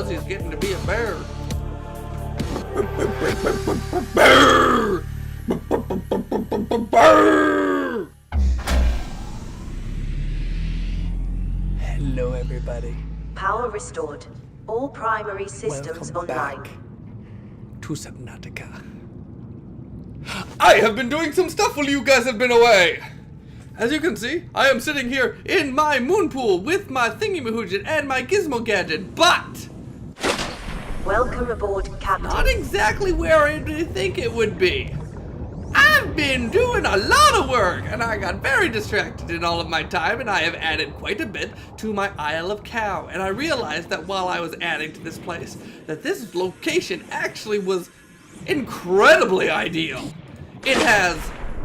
Fuzzy's getting to be a bear. Bear! Bear! Hello, everybody. Power restored. All primary systems Welcome online. back to Subnautica. I have been doing some stuff while you guys have been away. As you can see, I am sitting here in my moon pool with my thingy-mahoojet and my gizmo gadget, but Welcome aboard, Captain. not exactly where I did think it would be. I've been doing a lot of work, and I got very distracted in all of my time, and I have added quite a bit to my Isle of Cow. And I realized that while I was adding to this place, that this location actually was incredibly ideal. It has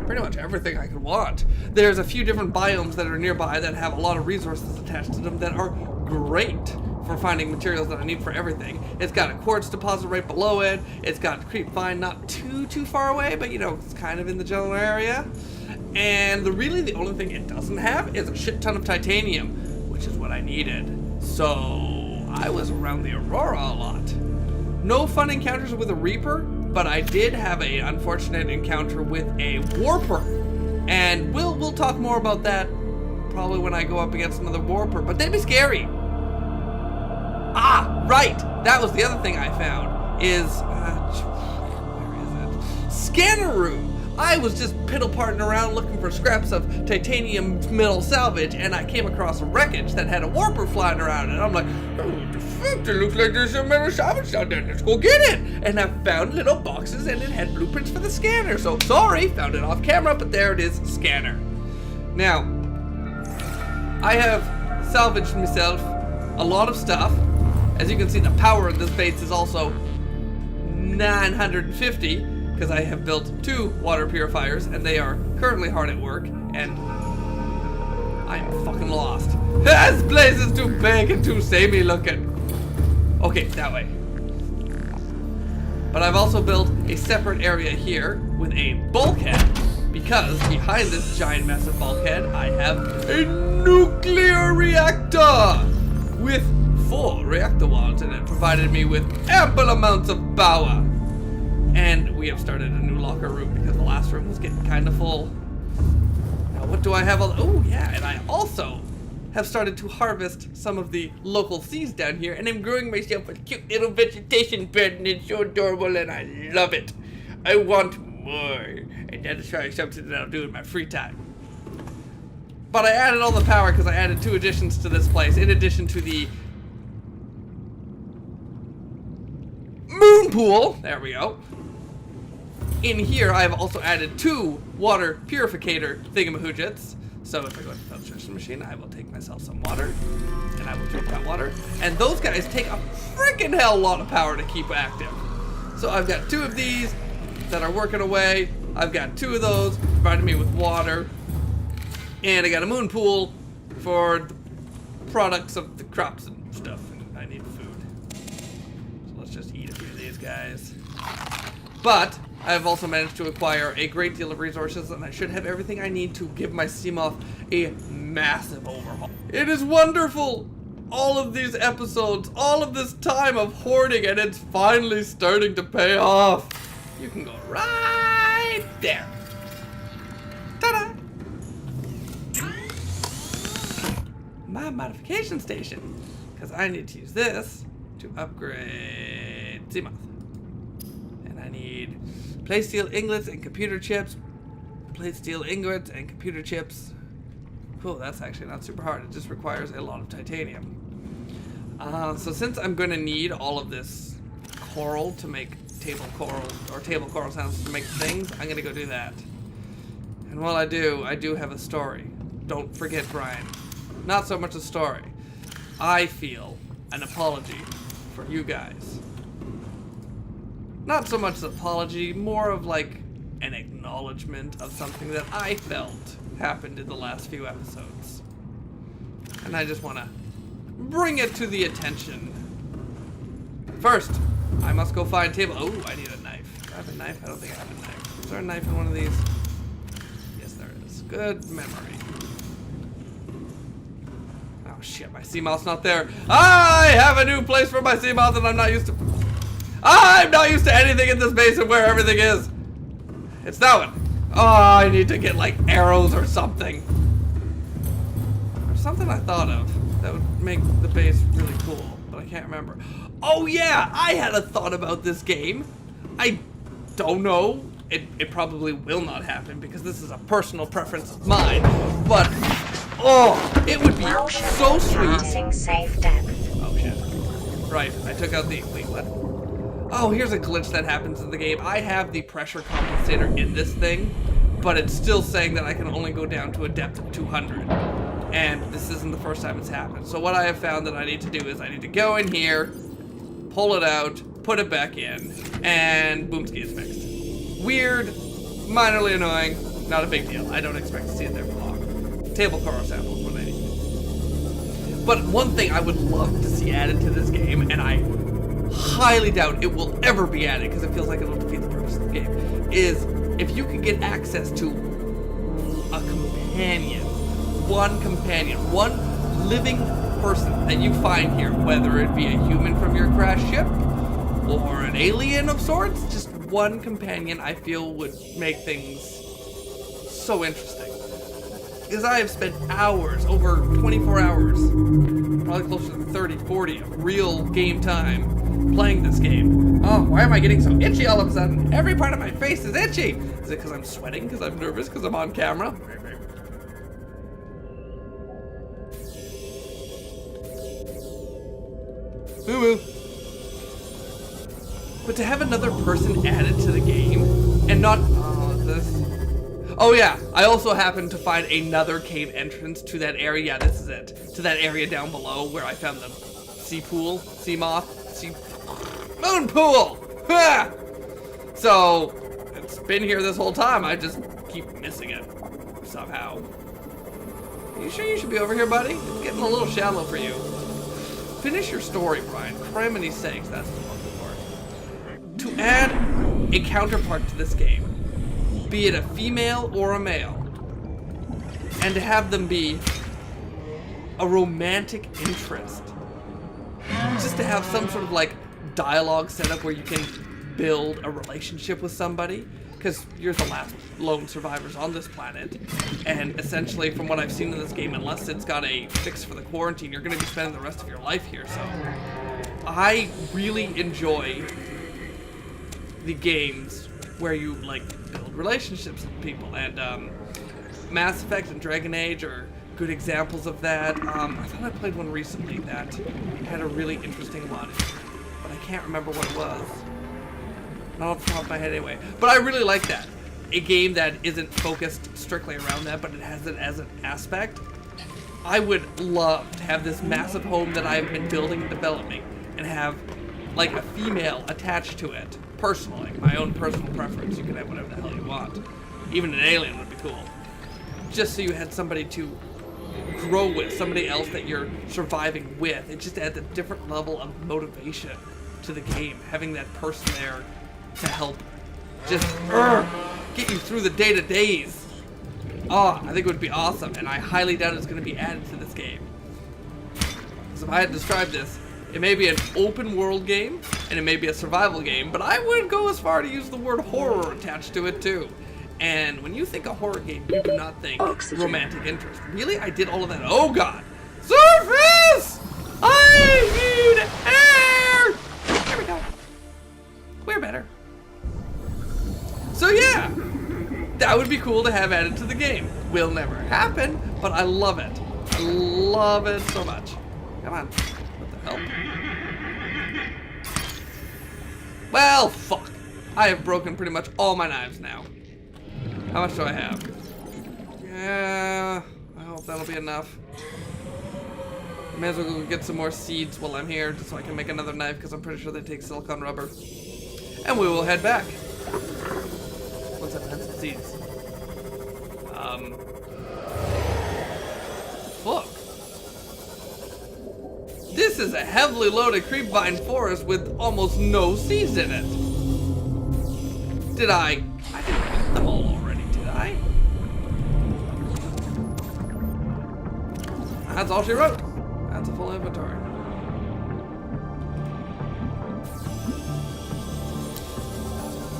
pretty much everything I could want. There's a few different biomes that are nearby that have a lot of resources attached to them that are great for finding materials that I need for everything. It's got a quartz deposit right below it. It's got creep vine not too far away, but you know, it's kind of in the general area. And the only thing it doesn't have is a shit ton of titanium, which is what I needed. So I was around the Aurora a lot. No fun encounters with a Reaper, but I did have a unfortunate encounter with a Warper. And we'll talk more about that probably when I go up against another Warper, but they'd be scary. Ah, right! That was the other thing I found, is, where is it? Scanneroo! I was just piddle-parting around looking for scraps of titanium metal salvage, and I came across a wreckage that had a Warper flying around, and I'm like, oh, what the fuck? It looks like there's some metal salvage down there, let's go get it! And I found little boxes, and it had blueprints for the scanner, so sorry, found it off camera, but there it is, scanner. Now, I have salvaged myself a lot of stuff. As you can see, the power of this base is also 950, because I have built 2 water purifiers, and they are currently hard at work, and I'm fucking lost. This place is too big and too samey looking. Okay, that way. But I've also built a separate area here with a bulkhead, because behind this giant massive bulkhead, I have a nuclear reactor with 4 reactor wads, and it provided me with ample amounts of power. And we have started a new locker room because the last room was getting kind of full. Now what do I have? Oh yeah, and I also have started to harvest some of the local seeds down here, and I'm growing myself a cute little vegetation bed, and it's so adorable, and I love it. I want more, and that is probably something that I'll do in my free time. But I added all the power because I added 2 additions to this place, in addition to the moon pool. There we go. In here, I have also added 2 water purificator thingamahoochets. So if I go to the filtration machine, I will take myself some water, and I will drink that water. And those guys take a freaking hell lot of power to keep active. So I've got 2 of these that are working away. I've got 2 of those providing me with water. And I got a moon pool for the products of the crops and stuff. And I need food. So let's just eat a few of these guys. But I have also managed to acquire a great deal of resources, and I should have everything I need to give my Seamoth a massive overhaul. It is wonderful! All of these episodes, all of this time of hoarding, and it's finally starting to pay off. You can go right there. Ta-da! My modification station, because I need to use this to upgrade Seamoth. And I need plate steel ingots and computer chips. Plate steel ingots and computer chips. Cool, that's actually not super hard. It just requires a lot of titanium. So since I'm going to need all of this coral to make table coral sounds to make things, I'm going to go do that. And while I do have a story. Don't forget, Brian. Not so much a story. I feel an apology for you guys. Not so much an apology, more of like an acknowledgement of something that I felt happened in the last few episodes. And I just want to bring it to the attention. First, I must go find table. Oh, I need a knife. Do I have a knife? I don't think I have a knife. Is there a knife in one of these? Yes, there is. Good memory. Oh, shit, my sea moth's not there. I have a new place for my sea moth and I'm not used to... I'm not used to anything in this base and where everything is. It's that one. Oh, I need to get like arrows or something. There's something I thought of that would make the base really cool, but I can't remember. Oh yeah, I had a thought about this game. I don't know. It probably will not happen because this is a personal preference of mine, but oh, it would be so sweet. Safe depth. Oh shit. Right, I took out the, wait, what? Oh, here's a glitch that happens in the game. I have the pressure compensator in this thing, but it's still saying that I can only go down to a depth of 200. And this isn't the first time it's happened. So what I have found that I need to do is I need to go in here, pull it out, put it back in, and boomski is fixed. Weird, minorly annoying, not a big deal. I don't expect to see it there for long. Table coral sample is what I need. But one thing I would love to see added to this game, and I highly doubt it will ever be added because it feels like it'll defeat the purpose of the game, is if you could get access to a companion, one living person that you find here, whether it be a human from your crashed ship or an alien of sorts, just one companion I feel would make things so interesting. Because I have spent hours, over 24 hours, probably closer to 30, 40 of real game time playing this game. Oh, why am I getting so itchy all of a sudden? Every part of my face is itchy. Is it because I'm sweating? Because I'm nervous? Because I'm on camera? Moo-moo. But to have another person added to the game, and not, oh yeah, I also happened to find another cave entrance to that area, yeah, this is it, to that area down below where I found the sea moth, moon pool! Ha! So, it's been here this whole time, I just keep missing it, somehow. You sure you should be over here, buddy? It's getting a little shallow for you. Finish your story, Brian. Criminy sakes, that's the one part. To add a counterpart to this game, be it a female or a male, and to have them be a romantic interest. Just to have some sort of like dialogue set up where you can build a relationship with somebody, because you're the last lone survivors on this planet, and essentially from what I've seen in this game, unless it's got a fix for the quarantine, you're going to be spending the rest of your life here. So I really enjoy the games where you like build relationships with people, and Mass Effect and Dragon Age are good examples of that. I thought I played one recently that had a really interesting one, but I can't remember what it was. Not off the top of my head anyway. But I really like that. A game that isn't focused strictly around that, but it has it as an aspect. I would love to have this massive home that I've been building and developing and have like a female attached to it. Personally, my own personal preference. You can have whatever the hell you want. Even an alien would be cool. Just so you had somebody to grow with, somebody else that you're surviving with. It just adds a different level of motivation to the game, having that person there to help just get you through the day-to-days. Oh, I think it would be awesome, and I highly doubt it's going to be added to this game. Because if I had to describe this, it may be an open world game, and it may be a survival game, but I would go as far to use the word horror attached to it too. And when you think a horror game, you do not think romantic interest. Really? I did all of that. Oh god. Surface! I need air! There we go. We're better. So yeah, that would be cool to have added to the game. Will never happen, but I love it. I love it so much. Come on. What the hell? Well, fuck. I have broken pretty much all my knives now. How much do I have? Yeah, I hope that'll be enough. May as well go get some more seeds while I'm here, just so I can make another knife, because I'm pretty sure they take silicone rubber. And we will head back. Once I've had some seeds. Fuck. This is a heavily loaded creepvine forest with almost no seeds in it. I didn't eat them all already, did I? That's all she wrote. That's a full inventory.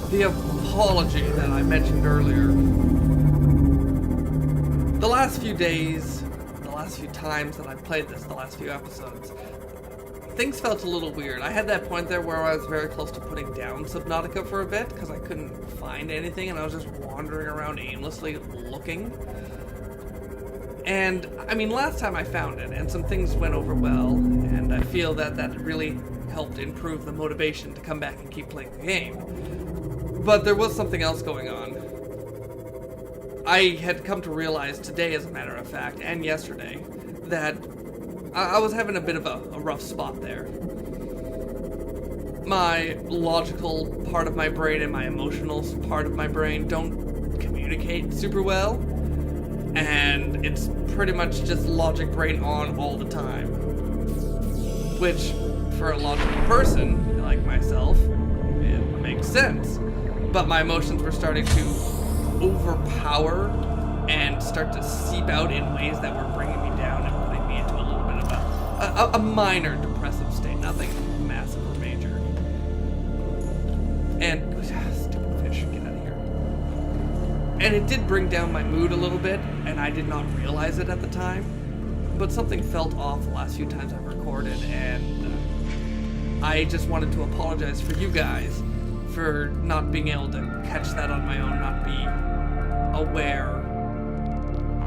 The apology that I mentioned earlier. The last few days, the last few times that I've played this, the last few episodes, things felt a little weird. I had that point there where I was very close to putting down Subnautica for a bit because I couldn't find anything and I was just wandering around aimlessly looking. And, I mean, last time I found it and some things went over well, and I feel that that really helped improve the motivation to come back and keep playing the game. But there was something else going on. I had come to realize today, as a matter of fact, and yesterday, that I was having a bit of a rough spot there. My logical part of my brain and my emotional part of my brain don't communicate super well, and it's pretty much just logic brain on all the time. Which, for a logical person like myself, it makes sense. But my emotions were starting to overpower and start to seep out in ways that were bringing me down and putting me into a little bit of a minor depressive state, nothing massive or major. And stupid fish, get out of here. And it did bring down my mood a little bit, and I did not realize it at the time. But something felt off the last few times I've recorded, and I just wanted to apologize for you guys for not being able to catch that on my own, not be aware,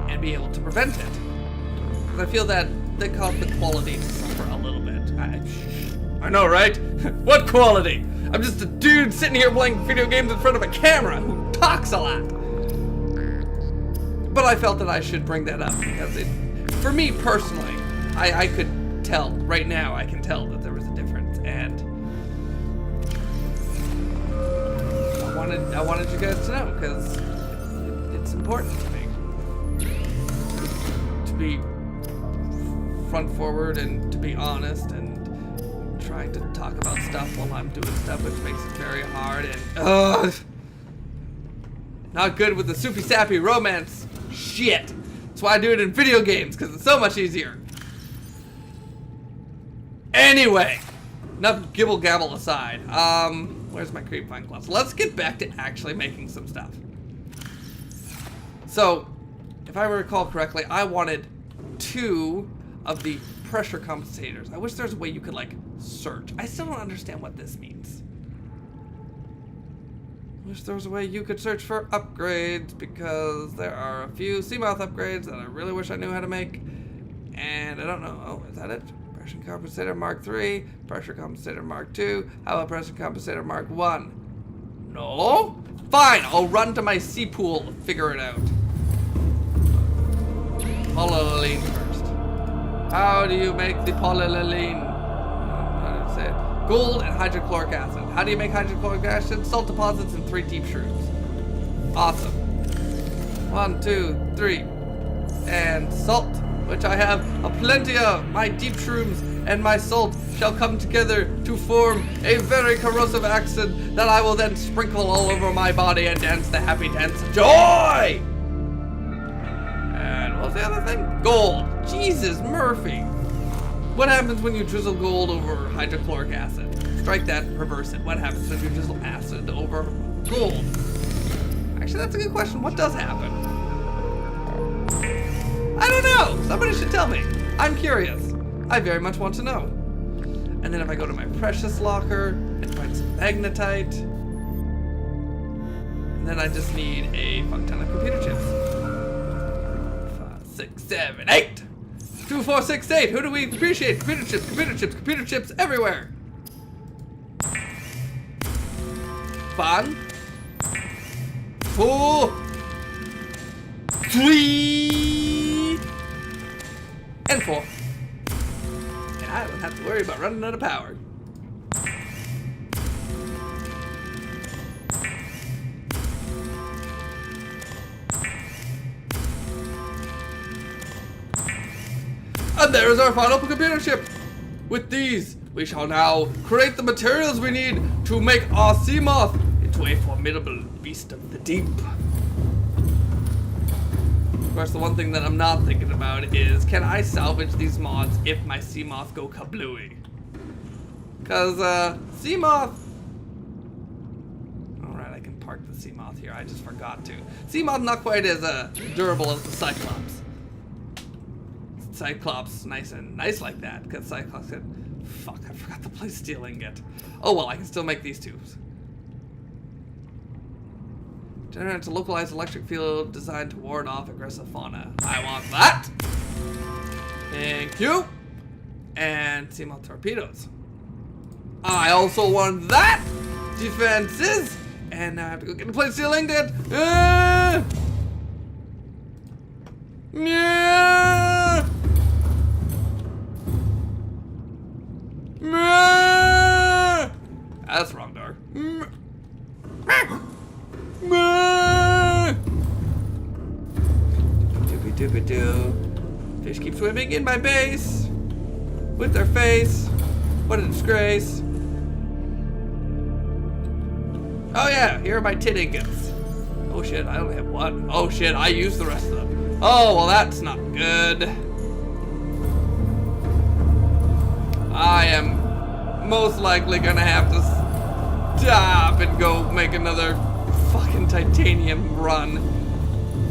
and be able to prevent it. Because I feel that caused the quality to suffer a little bit. I know, right? What quality? I'm just a dude sitting here playing video games in front of a camera who talks a lot. But I felt that I should bring that up because it, for me personally, I could tell, right now I can tell that there was a difference, and I wanted you guys to know, because it's important to me to be front forward and to be honest and trying to talk about stuff while I'm doing stuff, which makes it very hard and not good with the soupy sappy romance shit. That's why I do it in video games, because it's so much easier. Anyway, enough gibble gabble aside. Where's my creep vine gloves? Let's get back to actually making some stuff. So, if I recall correctly, I wanted 2 of the pressure compensators. I wish there was a way you could, like, search. I still don't understand what this means. I wish there was a way you could search for upgrades, because there are a few Seamouth upgrades that I really wish I knew how to make. And I don't know. Oh, is that it? Pressure compensator Mark 3, pressure compensator Mark 2, how about pressure compensator Mark 1? No? Fine, I'll run to my sea pool and figure it out. Polyolene first. How do you make the polyolene? How do you say it? Gold and hydrochloric acid. How do you make hydrochloric acid? Salt deposits and 3 deep shrooms. Awesome. 1, 2, 3. And salt, which I have a plenty of. My deep shrooms and my salt shall come together to form a very corrosive acid that I will then sprinkle all over my body and dance the happy dance of joy! And what's the other thing? Gold. Jesus, Murphy. What happens when you drizzle gold over hydrochloric acid? Strike that, reverse it. What happens when you drizzle acid over gold? Actually, that's a good question. What does happen? I don't know. Somebody should tell me. I'm curious. I very much want to know. And then if I go to my precious locker and find some magnetite, and then I just need a fuck ton of computer chips. 5, 6, 7, 8. 2, 4, 6, 8. Who do we appreciate? Computer chips, computer chips, computer chips everywhere. 1, 4, 3, and 4. And I don't have to worry about running out of power. And there is our final computer chip. With these, we shall now create the materials we need to make our sea moth into a formidable beast of the deep. Of course, the one thing that I'm not thinking about is, can I salvage these moths if my sea moth go kablooey? Because, sea moth... Alright, I can park the sea moth here. I just forgot to. Sea moth not quite as durable as the Cyclops. Cyclops nice like that, because Cyclops said, fuck, I forgot to play steel ingot. Oh well, I can still make these two. Generate a localized electric field designed to ward off aggressive fauna. I want that. Thank you. And seamoth torpedoes. I also want that. Defenses. And now I have to go get a plate steel ingot. Yeah. That's the wrong door. Fish keep swimming in my base with their face. What a disgrace. Oh yeah, here are my tin ingots. Oh shit, I only have one. Oh shit, I used the rest of them. Oh, well that's not good. I am most likely gonna have to stop and go make another fucking titanium run.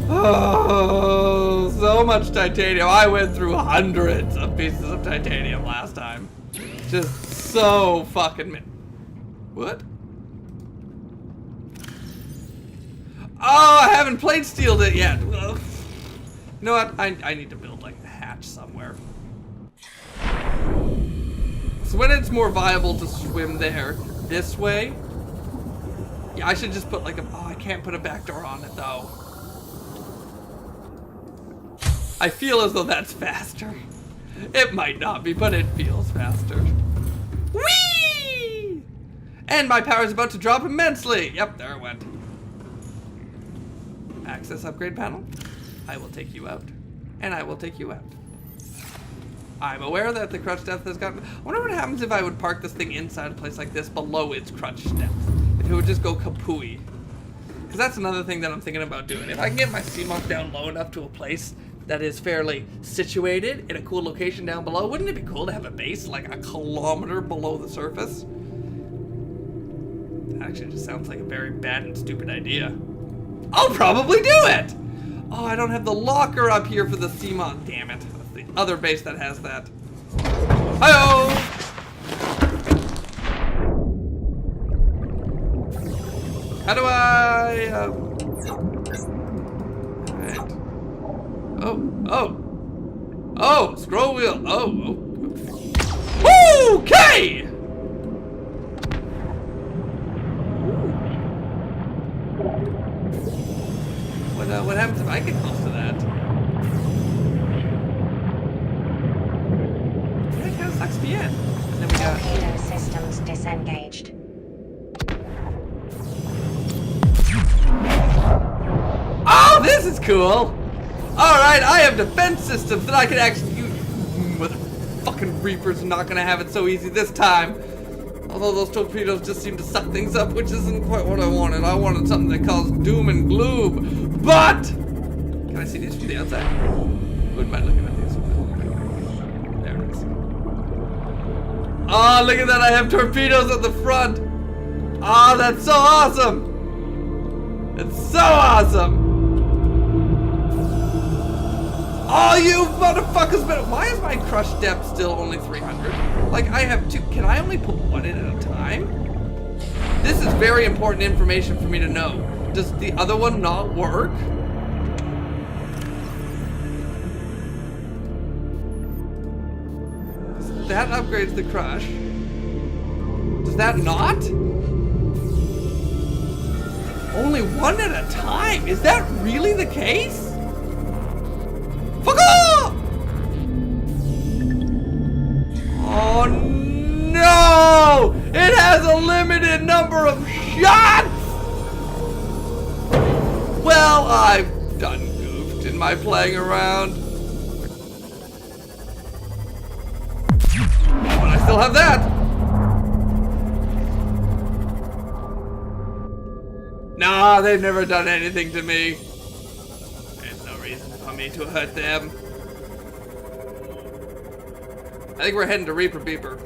Oh, so much titanium. I went through hundreds of pieces of titanium last time. Just so fucking what? Oh, I haven't plate steeled it yet. You know what? I need to build like a hatch somewhere. So when it's more viable to swim there this way, yeah, I should just put like a, oh, I can't put a back door on it though. I feel as though that's faster. It might not be, but it feels faster. Whee! And my power is about to drop immensely. Yep, there it went. Access upgrade panel. I will take you out. And I will take you out. I'm aware that the crutch depth has gotten... I wonder what happens if I would park this thing inside a place like this below its crutch depth. If it would just go kapooey. Because that's another thing that I'm thinking about doing. If I can get my seamoth down low enough to a place that is fairly situated in a cool location down below, wouldn't it be cool to have a base like a kilometer below the surface? That actually just sounds like a very bad and stupid idea. I'll probably do it! Oh, I don't have the locker up here for the seamoth. Damn it. That's the other base that has that. Hi-oh! How do I... Alright. Oh, scroll wheel. Oh, okay! What happens if I get close to that? Yeah, it kind of sucks me in. And then we got... Torpedo systems disengaged. Oh, this is cool! Alright, I have defense systems that I can actually use. Fucking Reapers are not gonna have it so easy this time. Although those torpedoes just seem to suck things up, which isn't quite what I wanted. I wanted something that caused doom and gloom. But! Can I see these from the outside? Wouldn't mind looking at these. There it is. Oh, look at that. I have torpedoes at the front. Oh, that's so awesome. It's so awesome. Oh, you motherfuckers, but why is my crush depth still only 300? Like, I have two. Can I only put one in at a time? This is very important information for me to know. Does the other one not work? That upgrades the crush. Does that not? Only one at a time? Is that really the case? Fuck off! Oh no! It has a limited number of shots! Well, I've done goofed in my playing around. But I still have that. Nah, they've never done anything to me. There's no reason for me me to hurt them. I think we're heading to Reaper Beeper.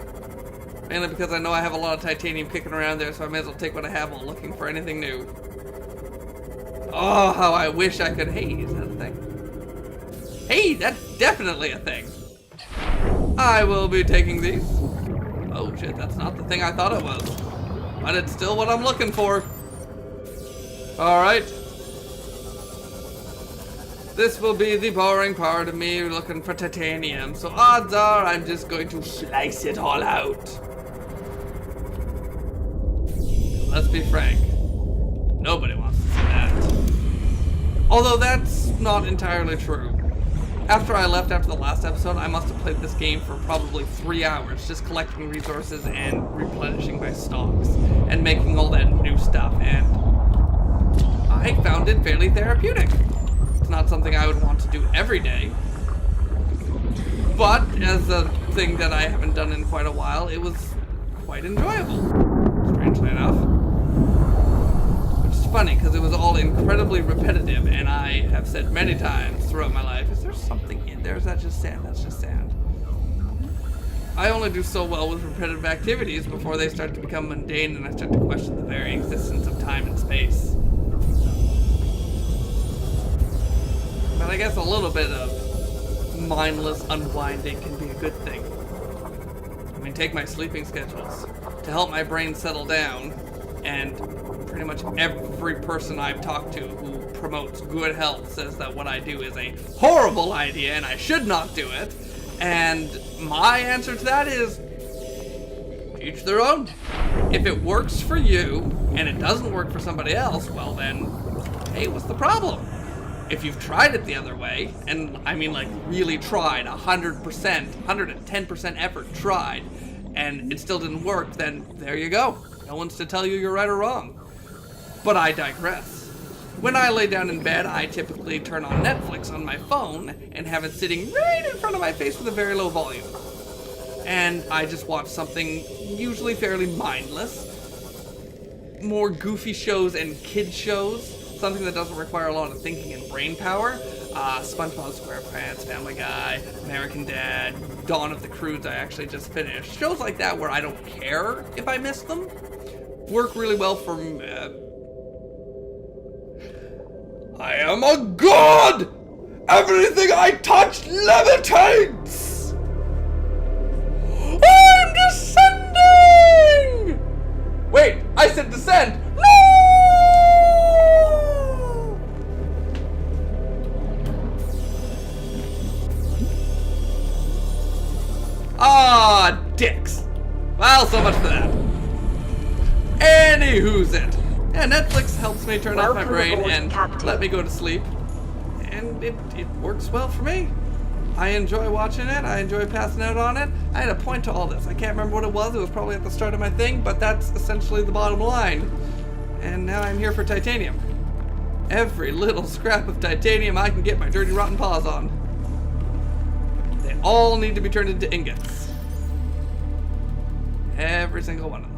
Mainly because I know I have a lot of titanium kicking around there, so I may as well take what I have while looking for anything new. Oh, how I wish I could. Hey, is that a thing? Hey, that's definitely a thing. I will be taking these. Oh shit, that's not the thing I thought it was. But it's still what I'm looking for. Alright. This will be the boring part of me looking for titanium, so odds are I'm just going to slice it all out. Let's be frank. Nobody wants to see that. Although that's not entirely true. After I left after the last episode, I must have played this game for probably 3 hours, just collecting resources and replenishing my stocks, and making all that new stuff, and I found it fairly therapeutic. It's not something I would want to do every day, but as a thing that I haven't done in quite a while, it was quite enjoyable, strangely enough. Which is funny, because it was all incredibly repetitive, and I have said many times throughout my life, is there something in there? Is that just sand? That's just sand. I only do so well with repetitive activities before they start to become mundane and I start to question the very existence of time and space. But I guess a little bit of mindless unwinding can be a good thing. I mean, take my sleeping schedules. To help my brain settle down, and pretty much every person I've talked to who promotes good health says that what I do is a horrible idea and I should not do it. And my answer to that is, each their own. If it works for you and it doesn't work for somebody else, well then, hey, what's the problem? If you've tried it the other way, and I mean like really tried, 100%, 110% effort tried, and it still didn't work, then there you go. No one's to tell you you're right or wrong. But I digress. When I lay down in bed, I typically turn on Netflix on my phone and have it sitting right in front of my face with a very low volume. And I just watch something usually fairly mindless. More goofy shows and kid shows. Something that doesn't require a lot of thinking and brain power. SpongeBob SquarePants, Family Guy, American Dad, Dawn of the Crudes I actually just finished. Shows like that where I don't care if I miss them work really well for me. I am a god! Everything I touch levitates! I'm descending! Wait, I said descend! No! Ah, dicks. Well, so much for that. Anywho's it. Yeah, Netflix helps me turn off my brain and let me go to sleep. And it works well for me. I enjoy watching it. I enjoy passing out on it. I had a point to all this. I can't remember what it was. It was probably at the start of my thing, but that's essentially the bottom line. And now I'm here for titanium. Every little scrap of titanium I can get my dirty rotten paws on. They all need to be turned into ingots. Every single one of them.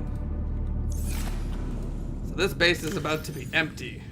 So this base is about to be empty.